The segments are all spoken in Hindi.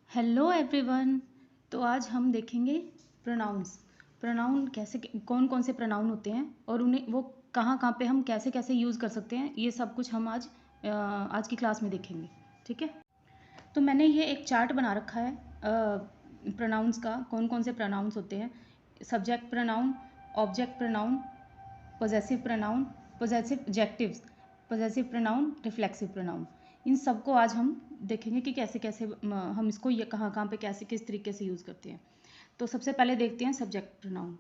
Hello everyone. तो आज हम देखेंगे प्रोनाउंस। प्रोनाउन कैसे, कौन कौन से प्रोनाउन होते हैं और उन्हें वो कहाँ कहाँ पे हम कैसे कैसे यूज़ कर सकते हैं, ये सब कुछ हम आज की क्लास में देखेंगे। ठीक है। तो मैंने ये एक चार्ट बना रखा है प्रोनाउंस का, कौन कौन से प्रोनाउंस होते हैं। Subject pronoun, object pronoun, possessive pronoun, possessive adjectives, possessive pronoun, reflexive pronoun. इन सबको आज हम देखेंगे कि कैसे कैसे हम इसको ये कहाँ कहाँ पे कैसे किस तरीके से यूज़ करते हैं। तो सबसे पहले देखते हैं सब्जेक्ट प्रोनाउन।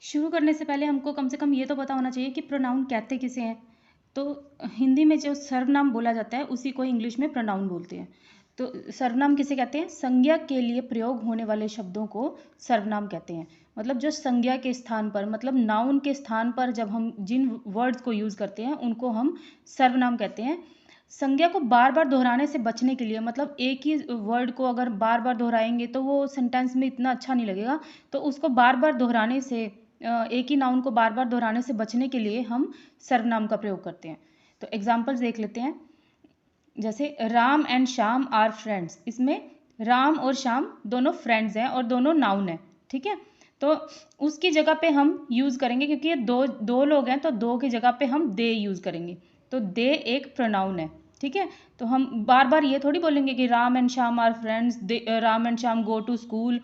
शुरू करने से पहले हमको कम से कम ये तो पता होना चाहिए कि प्रोनाउन कहते किसे हैं। तो हिंदी में जो सर्वनाम बोला जाता है उसी को इंग्लिश में प्रोनाउन बोलते हैं। तो सर्वनाम किसे कहते हैं? संज्ञा के लिए प्रयोग होने वाले शब्दों को सर्वनाम कहते हैं। मतलब जो संज्ञा के स्थान पर, मतलब नाउन के स्थान पर जब हम जिन वर्ड्स को यूज़ करते हैं उनको हम सर्वनाम कहते हैं। संज्ञा को बार बार दोहराने से बचने के लिए, मतलब एक ही वर्ड को अगर बार बार दोहराएंगे तो वो सेंटेंस में इतना अच्छा नहीं लगेगा। तो उसको बार बार दोहराने से, एक ही नाउन को बार बार दोहराने से बचने के लिए हम सर्वनाम का प्रयोग करते हैं। तो एग्जाम्पल्स देख लेते हैं। जैसे Ram and Shyam are friends, इसमें राम और श्याम दोनों फ्रेंड्स हैं और दोनों नाउन हैं। ठीक है। तो उसकी जगह पे हम यूज़ करेंगे, क्योंकि ये दो दो लोग हैं तो दो की जगह पे हम दे यूज़ करेंगे। तो दे एक प्रोनाउन है। ठीक है। तो हम बार बार ये थोड़ी बोलेंगे कि Ram and Shyam are friends, Ram and Shyam go to school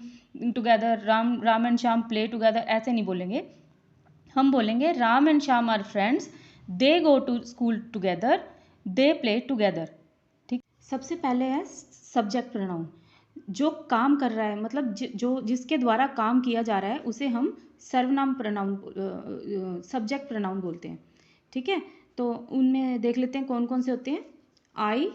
together, Ram and Shyam play together, ऐसे नहीं बोलेंगे। हम बोलेंगे Ram and Shyam are friends, they go to school together, they play together. ठीक। सबसे पहले है सब्जेक्ट प्रोनाउन। जो काम कर रहा है, मतलब जो जिसके द्वारा काम किया जा रहा है उसे हम सर्वनाम प्रोनाउन, सब्जेक्ट प्रोनाउन बोलते हैं। ठीक है। तो उनमें देख लेते हैं कौन कौन से होते हैं। आई,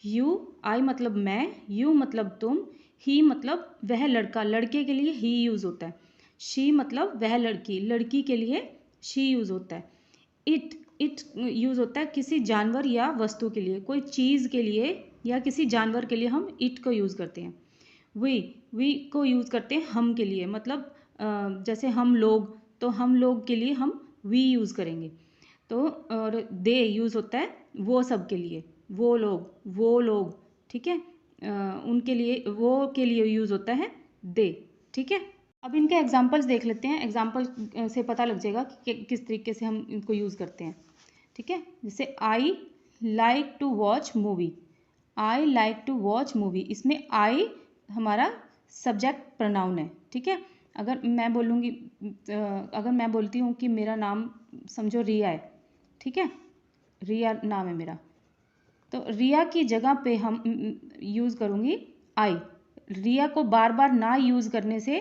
यू, आई मतलब मैं, यू मतलब तुम, ही मतलब वह लड़का, लड़के के लिए ही यूज़ होता है। शी मतलब वह लड़की, लड़की के लिए शी यूज़ होता है। इट यूज़ होता है किसी जानवर या वस्तु के लिए, कोई चीज़ के लिए या किसी जानवर के लिए हम इट को यूज़ करते हैं। वी को यूज़ करते हैं हम के लिए, मतलब जैसे हम लोग, तो हम लोग के लिए हम वी यूज़ करेंगे। तो और दे यूज़ होता है वो सब के लिए, वो लोग। ठीक है। उनके लिए, वो के लिए यूज़ होता है दे। ठीक है। अब इनके एग्जाम्पल्स देख लेते हैं। एग्जाम्पल से पता लग जाएगा कि किस तरीके से हम इनको यूज़ करते हैं। ठीक है। जैसे I like to watch movie, I like to watch movie, इसमें आई हमारा सब्जेक्ट प्रोनाउन है। ठीक है। अगर मैं बोलूँगी, अगर मैं बोलती हूँ कि मेरा नाम समझो रिया है। ठीक है। रिया नाम है मेरा, तो रिया की जगह पे हम यूज़ करूँगी आई। रिया को बार बार ना यूज़ करने से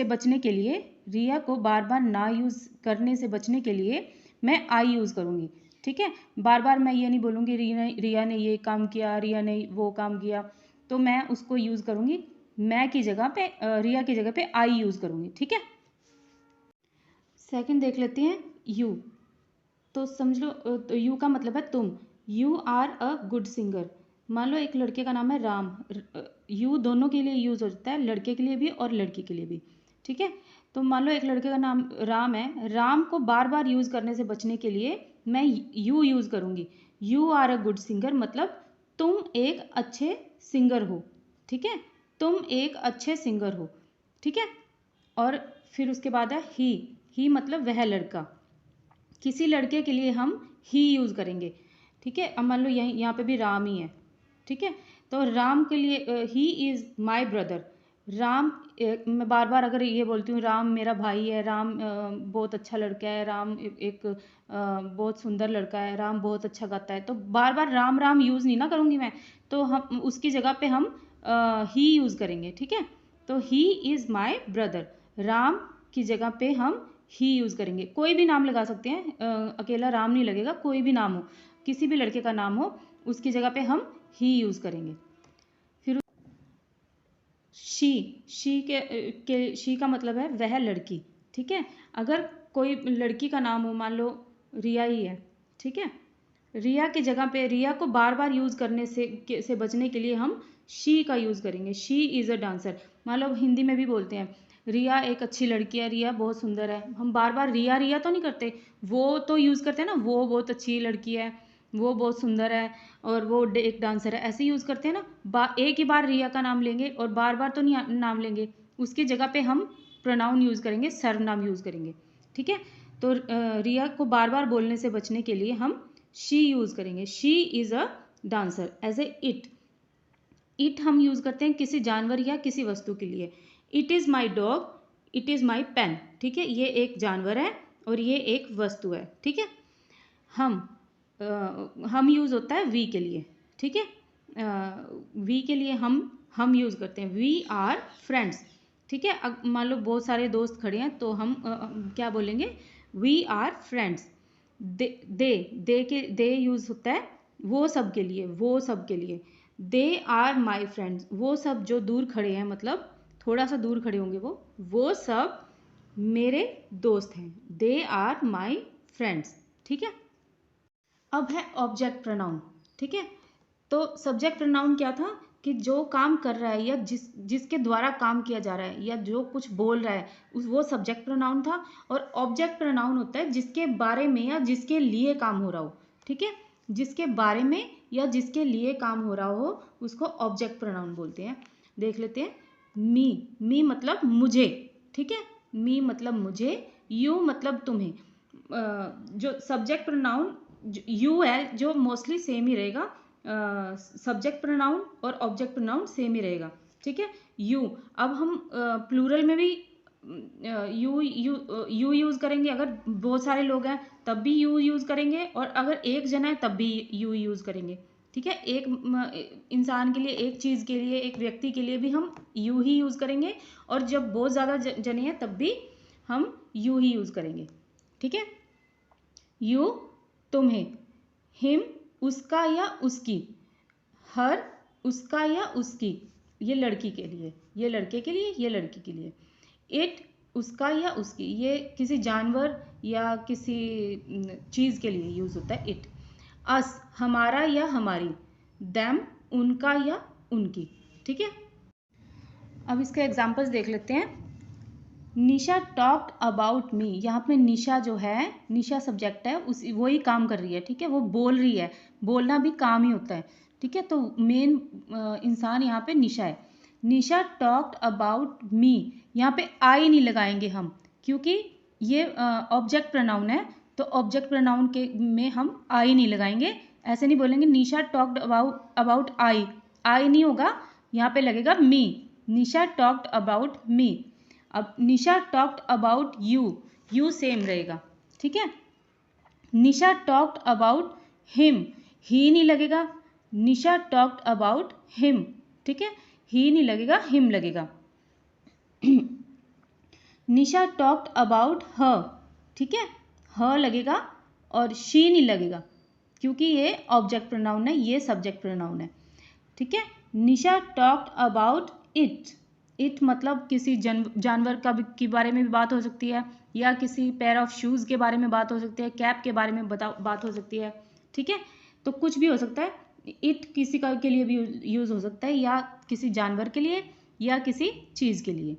बचने के लिए, रिया को बार बार ना यूज़ करने से बचने के लिए मैं आई यूज़ करूँगी। ठीक है। बार बार मैं ये नहीं बोलूँगी रिया ने ये काम किया, रिया ने वो काम किया, तो मैं उसको यूज़ करूँगी मैं की जगह पे, रिया की जगह पे आई यूज़ करूँगी। ठीक है। सेकंड देख लेते हैं यू। तो समझ लो, तो यू का मतलब है तुम। You are a good singer. मान लो एक लड़के का नाम है राम। यू दोनों के लिए यूज़ होता है, लड़के के लिए भी और लड़की के लिए भी। ठीक है। तो मान लो एक लड़के का नाम राम है, राम को बार बार यूज़ करने से बचने के लिए मैं यू यूज़ करूँगी। You are a good singer मतलब तुम एक अच्छे सिंगर हो। ठीक है। तुम एक अच्छे सिंगर हो। ठीक है। और फिर उसके बाद है ही मतलब वह लड़का। किसी लड़के के लिए हम ही यूज़ करेंगे। ठीक है। अब मान लो यहाँ पे भी राम ही है। ठीक है। तो राम के लिए he is my brother. Ram, मैं बार बार अगर ये बोलती हूँ राम मेरा भाई है, राम बहुत अच्छा लड़का है, राम एक बहुत सुंदर लड़का है, राम बहुत अच्छा गाता है, तो बार बार राम राम यूज़ नहीं ना करूँगी मैं। तो हम उसकी जगह पे हम ही यूज़ करेंगे। ठीक है। तो he is my brother, Ram की जगह पे हम ही यूज़ करेंगे। कोई भी नाम लगा सकते हैं, अकेला राम नहीं लगेगा, कोई भी नाम हो, किसी भी लड़के का नाम हो, उसकी जगह पे हम ही यूज़ करेंगे। फिर शी का मतलब है वह लड़की। ठीक है। अगर कोई लड़की का नाम हो, मान लो रिया ही है। ठीक है। रिया की जगह पे, रिया को बार बार यूज़ करने से बचने के लिए हम शी का यूज़ करेंगे। She is a dancer. मान लो हिंदी में भी बोलते हैं रिया एक अच्छी लड़की है, रिया बहुत सुंदर है, हम बार बार रिया रिया तो नहीं करते, वो तो यूज़ करते हैं ना, वो बहुत अच्छी लड़की है, वो बहुत सुंदर है और वो एक डांसर है, ऐसे यूज़ करते हैं ना। एक ही बार रिया का नाम लेंगे और बार बार तो नहीं नाम लेंगे, उसकी जगह पे हम प्रोनाउन यूज़ करेंगे, सर्वनाम यूज़ करेंगे। ठीक है, तो रिया को बार बार बोलने से बचने के लिए हम शी यूज़ करेंगे। She is a dancer. As a it हम यूज़ करते हैं किसी जानवर या किसी वस्तु के लिए। It is my dog, it is my pen. ठीक है, ये एक जानवर है और ये एक वस्तु है। ठीक है, हम यूज़ होता है वी के लिए। ठीक है, वी के लिए हम यूज़ करते हैं वी आर फ्रेंड्स। ठीक है, अब मान लो बहुत सारे दोस्त खड़े हैं तो हम क्या बोलेंगे, we are friends. They use होता है वो सब के लिए, वो सब के लिए। दे आर माई फ्रेंड्स, वो सब जो दूर खड़े हैं, मतलब थोड़ा सा दूर खड़े होंगे वो सब मेरे दोस्त हैं। They are my friends. ठीक है, अब है ऑब्जेक्ट प्रोनाउन। ठीक है, तो सब्जेक्ट प्रोनाउन क्या था कि जो काम कर रहा है या जिसके द्वारा काम किया जा रहा है या जो कुछ बोल रहा है वो सब्जेक्ट प्रोनाउन था। और ऑब्जेक्ट प्रोनाउन होता है जिसके बारे में या जिसके लिए काम हो रहा हो। ठीक है, जिसके बारे में या जिसके लिए काम हो रहा हो उसको ऑब्जेक्ट प्रोनाउन बोलते हैं। देख लेते हैं, मी मतलब मुझे। ठीक है, मी मतलब मुझे, यू मतलब तुम्हें। जो सब्जेक्ट प्रोनाउन यू है जो मोस्टली सेम ही रहेगा, सब्जेक्ट प्रोनाउन और ऑब्जेक्ट प्रोनाउन सेम ही रहेगा। ठीक है, यू। अब हम प्लूरल में भी यू यूज़ करेंगे। अगर बहुत सारे लोग हैं तब भी यू यूज़ करेंगे और अगर एक जना है तब भी यू यूज़ करेंगे। ठीक है, एक इंसान के लिए, एक चीज़ के लिए, एक व्यक्ति के लिए भी हम यू ही यूज़ करेंगे और जब बहुत ज़्यादा जने हैं तब भी हम यू ही यूज़ करेंगे। ठीक है, यू तुम्हें, हिम उसका या उसकी, हर उसका या उसकी, ये लड़की के लिए, ये लड़के के लिए, ये लड़की के लिए। इट उसका या उसकी, ये किसी जानवर या किसी चीज़ के लिए यूज़ होता है इट। अस हमारा या हमारी, देम उनका या उनकी। ठीक है, अब इसके एग्जांपल्स देख लेते हैं। निशा टॉक्ड अबाउट मी, यहाँ पे निशा जो है, निशा सब्जेक्ट है, उस वही काम कर रही है। ठीक है, वो बोल रही है, बोलना भी काम ही होता है। ठीक है, तो मेन इंसान यहाँ पे निशा है। निशा टॉक्ड अबाउट मी, यहाँ पे आई नहीं लगाएंगे हम क्योंकि ये ऑब्जेक्ट प्रोनाउन है, तो ऑब्जेक्ट प्रोनाउन के में हम आई नहीं लगाएंगे। ऐसे नहीं बोलेंगे निशा टॉक्ड अबाउट आई नहीं होगा, यहाँ पे लगेगा मी। निशा टॉक्ड अबाउट मी। अब Nisha talked about you, you same रहेगा। ठीक है, Nisha talked about him, he नहीं लगेगा, निशा टॉक्ड अबाउट हिम। ठीक है, ही नहीं लगेगा, हिम लगेगा। निशा टॉक्ड अबाउट हर, ठीक है, ह लगेगा और शी नहीं लगेगा क्योंकि ये ऑब्जेक्ट प्रोनाउन है, ये सब्जेक्ट प्रोनाउन है। ठीक है, Nisha talked about it, it मतलब किसी जानवर का के बारे में भी बात हो सकती है या किसी पेयर ऑफ शूज़ के बारे में बात हो सकती है, कैप के बारे में बात हो सकती है। ठीक है, तो कुछ भी हो सकता है। इट किसी का के लिए भी यूज़ हो सकता है या किसी जानवर के लिए या किसी चीज़ के लिए।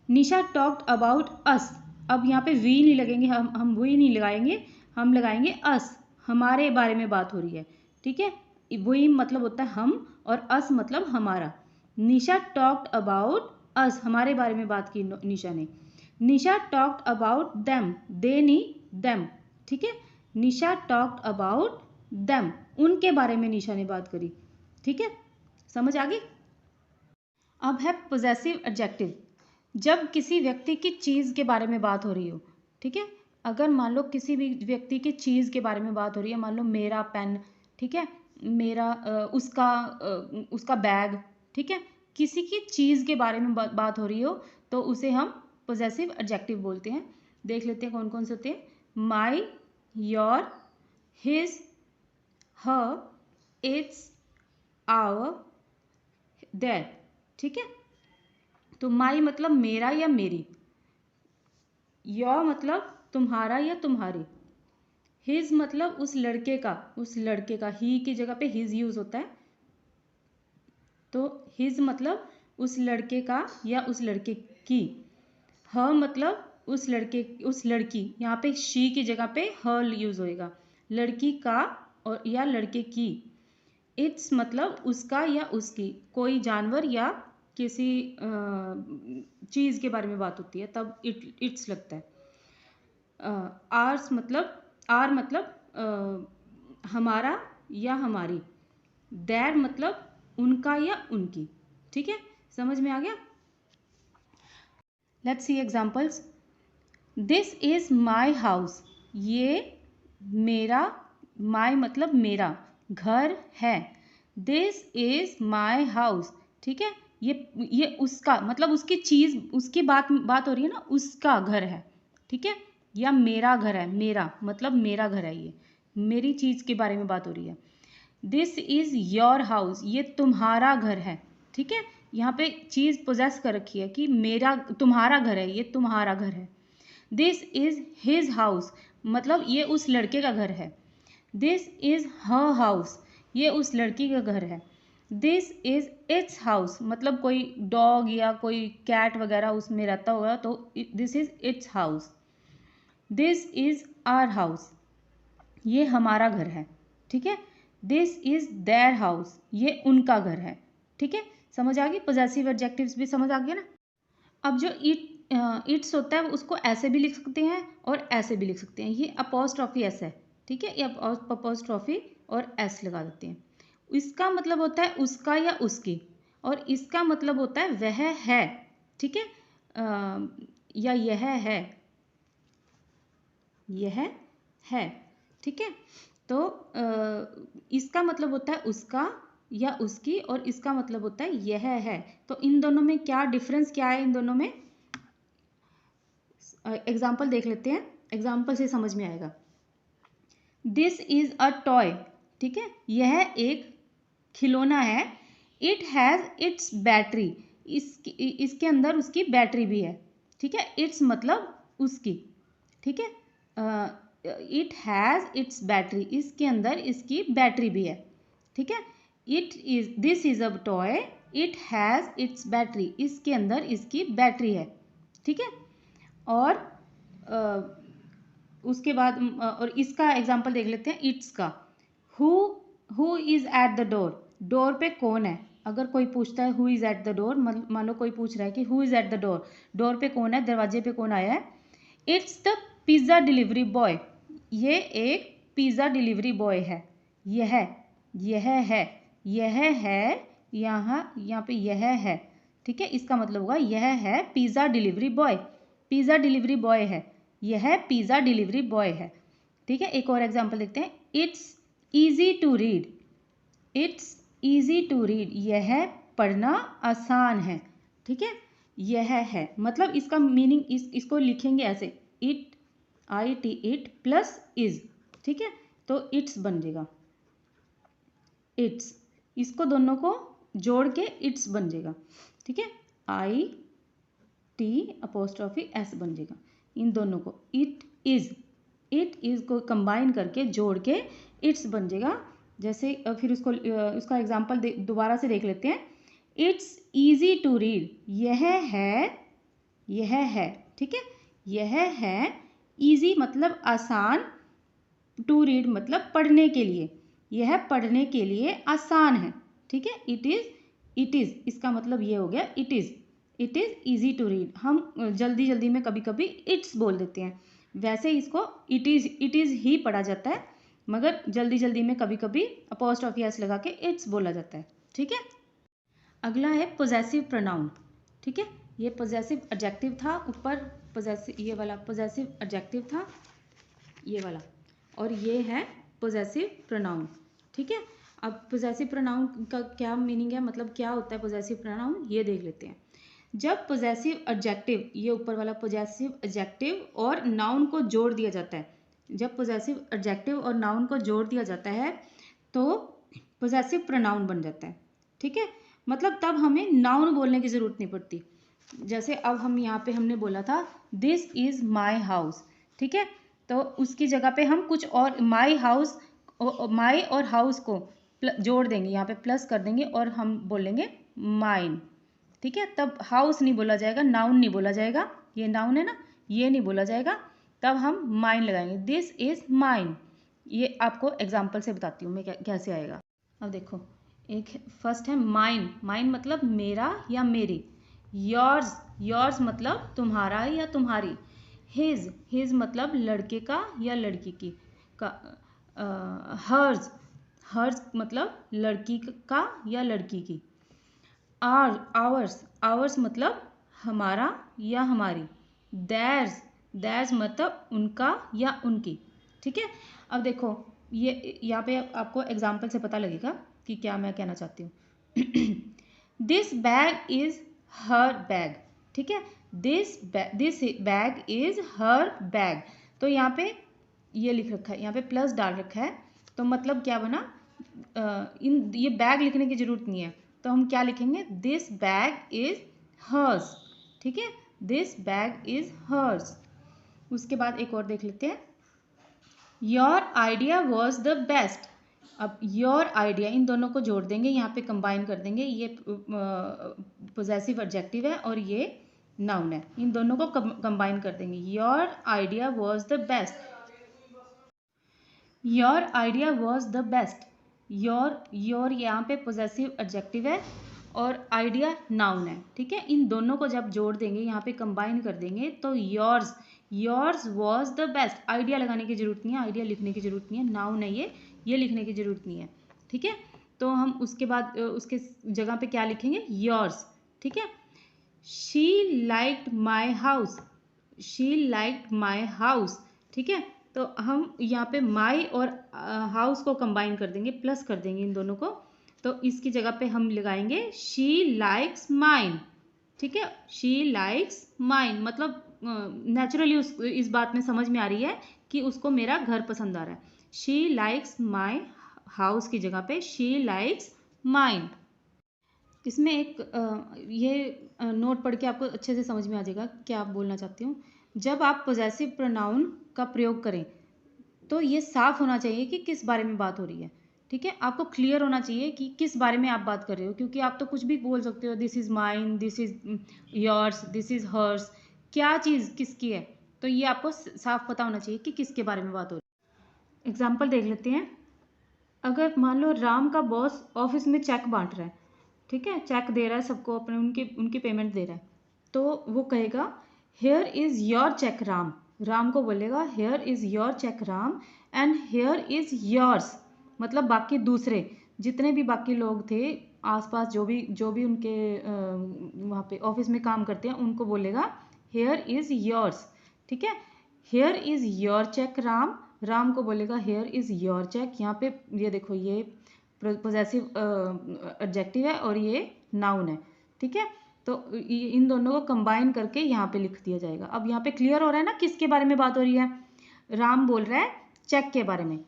निशा टॉक्ड अबाउट अस, अब यहाँ पे वी नहीं लगेंगे, हम वही नहीं लगाएंगे, हम लगाएंगे अस, हमारे बारे में बात हो रही है। ठीक है, वही मतलब होता है हम और अस मतलब हमारा। निशा टॉक्ड अबाउट अस, हमारे बारे में बात की निशा ने। निशा टॉक्ड अबाउट देम, दे नहीं देम। ठीक है, निशा टॉक्ड अबाउट देम, उनके बारे में निशा ने बात करी। ठीक है, समझ आ गई। अब है पोजेसिव एडजेक्टिव, जब किसी व्यक्ति की चीज़ के बारे में बात हो रही हो। ठीक है, अगर मान लो किसी भी व्यक्ति की चीज़ के बारे में बात हो रही है, मान लो मेरा पेन, ठीक है, मेरा उसका बैग। ठीक है, किसी की चीज़ के बारे में बात हो रही हो तो उसे हम पोजेसिव एडजेक्टिव बोलते हैं। देख लेते हैं कौन कौन से होते हैं। My, your, his, her, its, our, their. ठीक है, तो माई मतलब मेरा या मेरी, योर मतलब तुम्हारा या तुम्हारी, हिज मतलब उस लड़के का, ही की जगह पे हिज यूज होता है, तो हिज मतलब उस लड़के का या उस लड़के की, ह मतलब उस लड़की, यहाँ पे शी की जगह पे हर यूज होएगा। लड़की का और या लड़के की। इट्स मतलब उसका या उसकी, कोई जानवर या किसी चीज़ के बारे में बात होती है तब इट्स लगता है। आर मतलब हमारा या हमारी। देयर मतलब उनका या उनकी। ठीक है, समझ में आ गया। Let's see examples. This is my house, ये मेरा, माय मतलब मेरा, घर है। दिस इज माय हाउस, ठीक है, ये उसका मतलब उसकी चीज, उसकी बात हो रही है ना, उसका घर है। ठीक है, या मेरा घर है, मेरा मतलब मेरा घर है, ये मेरी चीज के बारे में बात हो रही है। दिस इज योर हाउस, ये तुम्हारा घर है। ठीक है, यहाँ पे चीज पोजेस कर रखी है कि मेरा, तुम्हारा घर है, ये तुम्हारा घर है। दिस इज हिज हाउस, मतलब ये उस लड़के का घर है। दिस इज हर हाउस, ये उस लड़की का घर है। दिस इज इट्स हाउस, मतलब कोई डॉग या कोई कैट वगैरह उसमें रहता होगा तो this is its house. This is our house, ये हमारा घर है। ठीक है, दिस इज देयर हाउस, ये उनका घर है। ठीक है, समझ आ गई, पॉजेसिव एडजेक्टिव्स भी समझ आ गया ना। अब जो इट्स होता है उसको ऐसे भी लिख सकते हैं और ऐसे भी लिख सकते हैं। ये अपोस्ट्रॉफी एस है। ठीक है, ये अपोस्ट्रॉफी और एस लगा देते हैं। इसका मतलब होता है उसका या उसकी, और इसका मतलब होता है वह है। ठीक है, या यह है, यह है। ठीक है, तो इसका मतलब होता है उसका या उसकी, और इसका मतलब होता है यह है। तो इन दोनों में क्या डिफरेंस, क्या है इन दोनों में, एग्जाम्पल देख लेते हैं, एग्जाम्पल से समझ में आएगा। दिस इज अ टॉय, ठीक है, यह एक खिलौना है। इट हैज़ इट्स बैटरी, इसके अंदर उसकी बैटरी भी है। ठीक है, इट्स मतलब उसकी। ठीक है, इट हैज़ इट्स बैटरी, इसके अंदर इसकी बैटरी भी है। ठीक है, this is a toy, it has its battery, इसके अंदर इसकी बैटरी है। ठीक है, और उसके बाद और इसका एग्जाम्पल देख लेते हैं इट्स का। Who is at the door, door पे कौन है। अगर कोई पूछता है who is at the door, मान लो कोई पूछ रहा है कि who is at the door, door पे कौन है, दरवाजे पे कौन आया है। It's the pizza delivery boy, ये एक पिज़्ज़ा डिलीवरी बॉय है। यह है, यह है, यहाँ पे यह है। ठीक है, इसका मतलब होगा यह है pizza delivery boy, pizza delivery boy है, यह पिज़्ज़ा डिलीवरी बॉय है। ठीक है, एक और एग्जांपल देखते हैं। It's easy to read, it's easy to read, यह पढ़ना आसान है। ठीक है, यह है मतलब इसका मीनिंग इसको लिखेंगे ऐसे, it, IT it plus is. ठीक है, तो इट्स बन जाएगा, इट्स, इसको दोनों को जोड़ के इट्स बन जाएगा। ठीक है, IT अपोस्ट्रॉफी एस बन जाएगा इन दोनों को। इट इज को कंबाइन करके जोड़ के इट्स बन जाएगा। जैसे फिर उसका एग्जाम्पल दोबारा से देख लेते हैं। इट्स ईजी टू रीड, यह है। ठीक है, यह है, ईजी मतलब आसान, टू रीड मतलब पढ़ने के लिए, यह पढ़ने के लिए आसान है। ठीक है, इट इज़ इसका मतलब ये हो गया, it is easy to read. हम जल्दी जल्दी में कभी कभी इट्स बोल देते हैं, वैसे इसको इट इज़ ही पढ़ा जाता है, मगर जल्दी जल्दी में कभी कभी अपोस्ट्रोफी एस लगा के इट्स बोला जाता है। ठीक है, अगला है पोजेसिव प्रोनाउन। ठीक है, ये पोजेसिव एडजेक्टिव था, ऊपर पोजेसिव, ये वाला पोजेसिव एडजेक्टिव था, ये वाला, और ये है पोजेसिव प्रोनाउन। ठीक है, अब पोजेसिव प्रोनाउन का क्या मीनिंग है, मतलब क्या होता है पोजेसिव प्रोनाउन, ये देख लेते हैं। जब पोजेसिव एडजेक्टिव, ये ऊपर वाला पोजेसिव एडजेक्टिव और नाउन को जोड़ दिया जाता है, जब पोजेसिव एडजेक्टिव और नाउन को जोड़ दिया जाता है तो पोजेसिव प्रोनाउन बन जाता है। ठीक है, मतलब तब हमें नाउन बोलने की ज़रूरत नहीं पड़ती। जैसे अब हम यहाँ पे हमने बोला था दिस इज़ माई हाउस। ठीक है, तो उसकी जगह पे हम कुछ और, माई हाउस, माई और हाउस को जोड़ देंगे, यहाँ पे प्लस कर देंगे और हम बोलेंगे माइन। ठीक है, तब हाउस नहीं बोला जाएगा, नाउन नहीं बोला जाएगा, ये नाउन है ना, ये नहीं बोला जाएगा, तब हम माइन लगाएंगे, दिस इज माइन। ये आपको एग्जाम्पल से बताती हूँ मैं कैसे आएगा। अब देखो, एक फर्स्ट है माइन। माइन मतलब मेरा या मेरी। योर्स, योर्स मतलब तुम्हारा या तुम्हारी। हिज मतलब लड़के का या लड़की की का। हर्ज, हर्ज मतलब लड़की का या लड़की की। आवर्स, आवर्स मतलब हमारा या हमारी। दैर्स, दैर्स मतलब उनका या उनकी। ठीक है। अब देखो, ये यहाँ पे आपको एग्जाम्पल से पता लगेगा कि क्या मैं कहना चाहती हूँ। This bag is her bag. ठीक है, this bag is her bag. तो यहाँ पे ये लिख रखा है, यहाँ पे प्लस डाल रखा है, तो मतलब क्या बना, इन ये बैग लिखने की जरूरत नहीं है, तो हम क्या लिखेंगे, दिस बैग इज हर्स। ठीक है, दिस बैग इज हर्स। उसके बाद एक और देख लेते हैं, your idea was the best. अब योर आइडिया, इन दोनों को जोड़ देंगे, यहाँ पे कंबाइन कर देंगे, ये पोजेसिव एडजेक्टिव है और ये नाउन है, इन दोनों को कंबाइन कर देंगे। Your idea was the best, your idea was the best. Your यहाँ पे पोजेसिव एडजेक्टिव है और आइडिया नाउन है। ठीक है, इन दोनों को जब जोड़ देंगे, यहाँ पे कंबाइन कर देंगे, तो yours, yours was the best. Idea लगाने की जरूरत नहीं है, आइडिया लिखने की जरूरत नहीं है, नाउन है ये लिखने की जरूरत नहीं है। ठीक है, तो हम उसके बाद उसके जगह पे क्या लिखेंगे, योर्स। ठीक है, she liked my house, she liked my house. ठीक है, तो हम यहाँ पे माई और हाउस को कंबाइन कर देंगे, प्लस कर देंगे इन दोनों को, तो इसकी जगह पे हम लगाएंगे शी लाइक्स माइन। ठीक है, शी लाइक्स माइन मतलब नेचुरली इस बात में समझ में आ रही है कि उसको मेरा घर पसंद आ रहा है। शी लाइक्स माई हाउस की जगह पे शी लाइक्स माइन। इसमें एक ये नोट पढ़ के आपको अच्छे से समझ में आ जाएगा क्या आप बोलना चाहती हूँ। जब आप पोजेसिव प्रोनाउन का प्रयोग करें तो ये साफ होना चाहिए कि किस बारे में बात हो रही है। ठीक है, आपको क्लियर होना चाहिए कि किस बारे में आप बात कर रहे हो, क्योंकि आप तो कुछ भी बोल सकते हो, this is mine, this is yours, this is hers, क्या चीज़ किसकी है, तो ये आपको साफ पता होना चाहिए कि किसके बारे में बात हो रही है। एग्जाम्पल देख लेते हैं। अगर मान लो राम का बॉस ऑफिस में चेक बांट रहा है, ठीक है, चेक दे रहा है सबको, अपने उनकी पेमेंट दे रहा है, तो वो कहेगा here is your cheque Ram. Ram को बोलेगा here is your cheque Ram and here is yours, मतलब बाकी दूसरे जितने भी बाकी लोग थे आसपास, जो भी उनके वहाँ पे ऑफिस में काम करते हैं, उनको बोलेगा हेयर इज़ योर्स। ठीक है, here is your cheque Ram, Ram को बोलेगा हेयर इज़ योर चेक। यहाँ पे ये देखो, ये पोजेसिव एडजेक्टिव है और ये नाउन है। ठीक है, तो इन दोनों को कंबाइन करके यहाँ पे लिख दिया जाएगा। अब यहाँ पे क्लियर हो रहा है ना किसके बारे में बात हो रही है, राम बोल रहा है चेक के बारे में।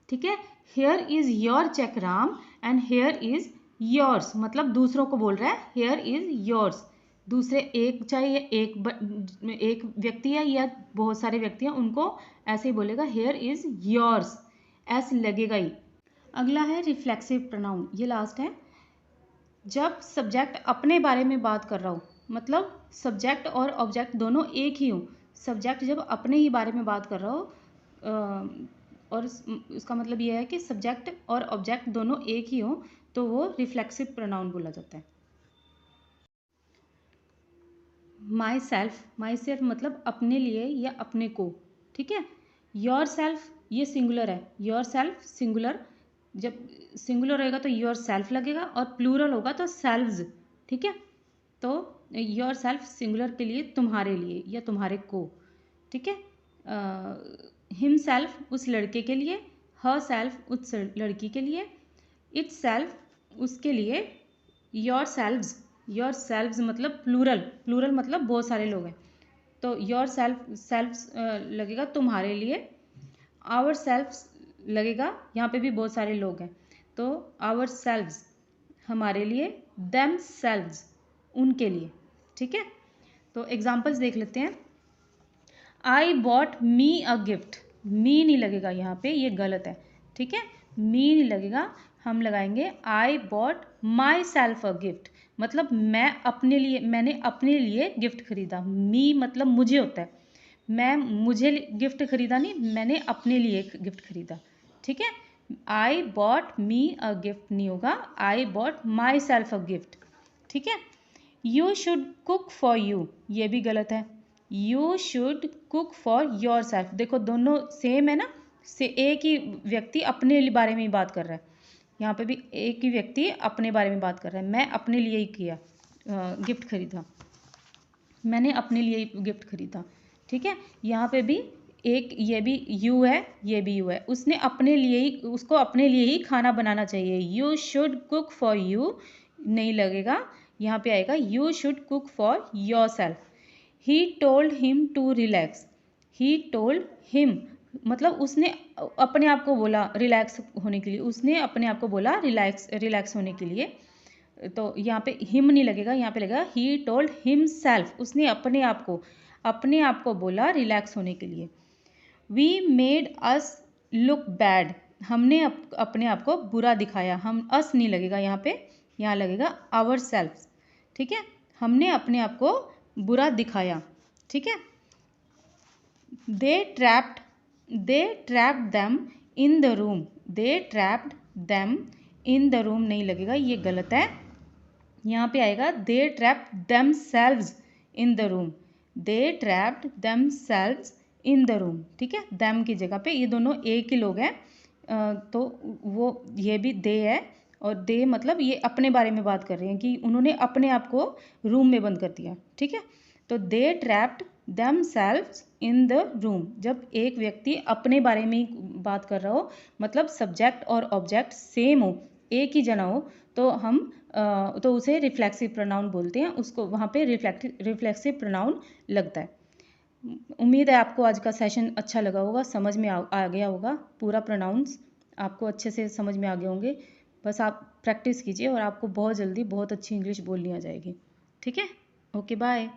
ठीक है, here is your cheque Ram and here is yours, मतलब दूसरों को बोल रहा है हेयर इज योर्स। दूसरे एक, चाहे ये एक व्यक्ति है या बहुत सारे व्यक्ति हैं, उनको ऐसे ही बोलेगा हेयर इज योर्स, ऐसे लगेगा ही। अगला है रिफ्लेक्सिव प्रोनाउन, ये लास्ट है। जब सब्जेक्ट अपने बारे में बात कर रहा हो, मतलब सब्जेक्ट और ऑब्जेक्ट दोनों एक ही हो, सब्जेक्ट जब अपने ही बारे में बात कर रहा हो और उसका मतलब यह है कि सब्जेक्ट और ऑब्जेक्ट दोनों एक ही हो, तो वो रिफ्लेक्सिव प्रोनाउन बोला जाता है। माई सेल्फ, माई सेल्फ मतलब अपने लिए या अपने को। ठीक है, योर सेल्फ ये सिंगुलर है, योर सेल्फ सिंगुलर, जब सिंगुलर होगा तो योर सेल्फ लगेगा और प्लूरल होगा तो सेल्व्स। ठीक है, तो योर सेल्फ सिंगुलर के लिए तुम्हारे लिए या तुम्हारे को। ठीक है, हिम सेल्फ उस लड़के के लिए, हर सेल्फ उस लड़की के लिए, इट सेल्फ उसके लिए, योर सेल्व्स, योर सेल्व्स मतलब प्लूरल, प्लूरल मतलब बहुत सारे लोग हैं, तो योर सेल्फ, सेल्फ लगेगा तुम्हारे लिए, आवर सेल्फ्स लगेगा, यहाँ पे भी बहुत सारे लोग हैं, तो आवर सेल्व्स हमारे लिए, देम सेल्व्स उनके लिए। ठीक है, तो एग्जाम्पल्स देख लेते हैं। I bought me a gift, मी नहीं लगेगा यहाँ पे, ये गलत है। ठीक है, मी नहीं लगेगा, हम लगाएंगे I bought my self a gift, मतलब मैंने अपने लिए गिफ्ट खरीदा। मी मतलब मुझे होता है, मैं मुझे गिफ्ट खरीदा नहीं, मैंने अपने लिए गिफ्ट खरीदा, ठीक है। I bought me a gift नहीं होगा, I bought my self a gift, ठीक है। You should cook for you, ये भी गलत है। You should cook for your self, देखो दोनों सेम है ना, से एक ही व्यक्ति अपने बारे में ही बात कर रहा है, यहाँ पे भी एक ही व्यक्ति अपने बारे में बात कर रहा है। मैं अपने लिए ही किया, गिफ्ट खरीदा, मैंने अपने लिए ही गिफ्ट खरीदा, ठीक है। यहाँ पे भी एक, ये भी यू है, ये भी यू है, उसने अपने लिए ही, उसको अपने लिए ही खाना बनाना चाहिए। You should cook for you नहीं लगेगा, यहाँ पे आएगा you should cook for yourself. He told him to relax, he told him मतलब उसने अपने आप को बोला रिलैक्स होने के लिए, उसने अपने आप को बोला रिलैक्स होने के लिए। तो यहाँ पे हिम नहीं लगेगा, यहाँ पे लगेगा ही टोल्ड हिमसेल्फ, उसने अपने आप को बोला रिलैक्स होने के लिए। We made us look bad, हमने अपने आप को बुरा दिखाया, हम अस नहीं लगेगा यहाँ पे, यहाँ लगेगा आवर सेल्फ, ठीक है। हमने अपने आप को बुरा दिखाया, ठीक है। They trapped them in the room, they trapped them in the room नहीं लगेगा, ये गलत है। यहाँ पे आएगा they trapped themselves in the room, they trapped themselves in the room, ठीक है। देम की जगह पे ये दोनों एक ही लोग हैं, तो वो ये भी दे है, और दे मतलब ये अपने बारे में बात कर रहे हैं कि उन्होंने अपने आप को रूम में बंद कर दिया, ठीक है। तो they trapped themselves in the room, जब एक व्यक्ति अपने बारे में ही बात कर रहा हो, मतलब सब्जेक्ट और ऑब्जेक्ट सेम हो, एक ही जना हो, तो हम तो उसे रिफ्लेक्सिव प्रोनाउन बोलते हैं, उसको वहाँ पे रिफ्लेक्सिव प्रोनाउन लगता है। उम्मीद है आपको आज का सेशन अच्छा लगा होगा, समझ में आ गया होगा, पूरा प्रोनाउंस आपको अच्छे से समझ में आ गए होंगे। बस आप प्रैक्टिस कीजिए और आपको बहुत जल्दी बहुत अच्छी इंग्लिश बोलनी आ जाएगी, ठीक है। Okay bye.